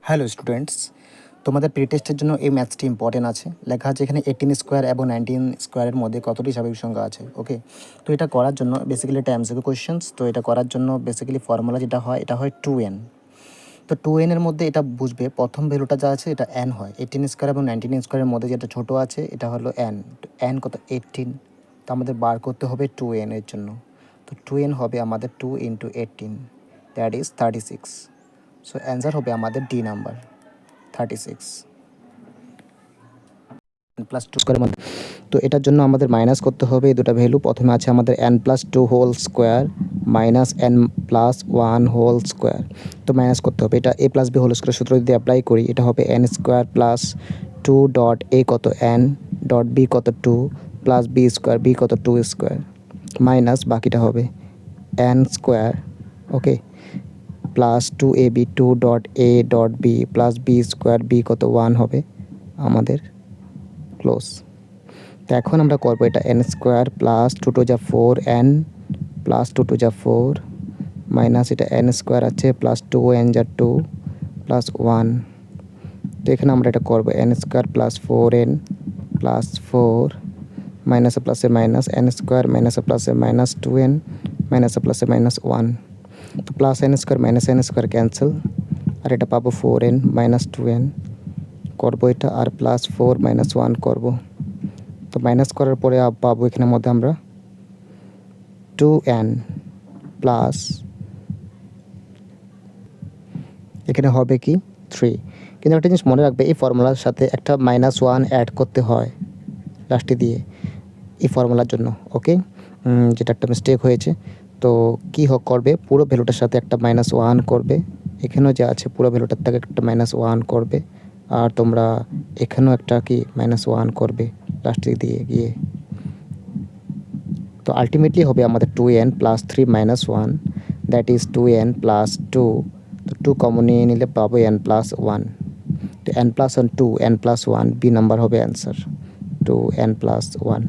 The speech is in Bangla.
হ্যালো স্টুডেন্টস, তোমাদের প্রি টেস্টের জন্য এই ম্যাথসটি ইম্পর্টেন্ট আছে। লেখা আছে এখানে 18 স্কোয়ার এবং 19 স্কোয়ারের মধ্যে কতটি স্বাভাবিক সংখ্যা আছে। ওকে, তো এটা করার জন্য বেসিক্যালি এটা এমসিকিউ কোয়েশ্চেন্স। তো এটা করার জন্য বেসিক্যালি ফর্মুলা যেটা হয় এটা হয় 2n। তো 2n এর মধ্যে এটা বুঝবে প্রথম ভ্যালুটা যা আছে এটা n হয়। 18 স্কোয়ার এবং 19 স্কোয়ারের মধ্যে যেটা ছোটো আছে এটা হলো n। তো n কত 18, তো আমাদের বার করতে হবে 2n এর জন্য। তো 2n হবে আমাদের 2 into 18, that is 36। So answer হবে আমাদের ডি নাম্বার 36 প্লাস টু স্কোয়ারের মধ্যে। তো এটার জন্য আমাদের মাইনাস করতে হবে এই দুটো ভ্যালু। প্রথমে আছে আমাদের n plus 2 whole square minus n plus 1 whole square. তো মাইনাস করতে হবে, এটা a plus B whole square সূত্র যদি অ্যাপ্লাই করি এটা হবে n square plus 2 dot a কত n ডট b কত 2 প্লাস b স্কোয়ার b কত 2 স্কোয়ার মাইনাস বাকিটা হবে n square, okay, plus 2ab 2 dot a dot b plus b square b কত 1 হবে আমাদের ক্লোজ। তো এখন আমরা করবো এটা n স্কোয়ার প্লাস 2 টু যা 4n প্লাস 2 টু যা 4 মাইনাস এটা n স্কোয়ার আছে প্লাস 2n যা 2 প্লাস 1। তো এখানে আমরা এটা করবো n square plus 4n plus 4 মাইনাসে প্লাসে মাইনাস n স্কোয়ার মাইনাসে প্লাসে মাইনাস 2n মাইনাসে প্লাসে মাইনাস 1। তো plus n square minus n square cancel, আর এটা পাবো 4n মাইনাস 2n করবো এটা, আর প্লাস 4 মাইনাস 1 করবো। তো মাইনাস করার পরে পাবো এখানের মধ্যে আমরা 2n প্লাস এখানে হবে কি 3। কিন্তু একটা জিনিস মনে রাখবে, এই ফর্মুলার সাথে একটা -1 অ্যাড করতে হয় লাস্টে দিয়ে এই ফর্মুলার জন্য, ওকে, যেটা একটা মিস্টেক হয়েছে। তো কী করবে, পুরো ভ্যালুটার সাথে একটা -1 করবে, এখানেও যা আছে পুরো ভ্যালুটার থেকে একটা -1 করবে, আর তোমরা এখানেও একটা কি -1 করবে লাস্টে দিয়ে গিয়ে। তো আলটিমেটলি হবে আমাদের 2n plus 3 minus 1, that is 2n plus 2। তো 2 কমন নিয়ে নিলে পাবো n প্লাস 1। তো n plus 1 2, n plus 1 B number হবে অ্যান্সার 2n প্লাস 1।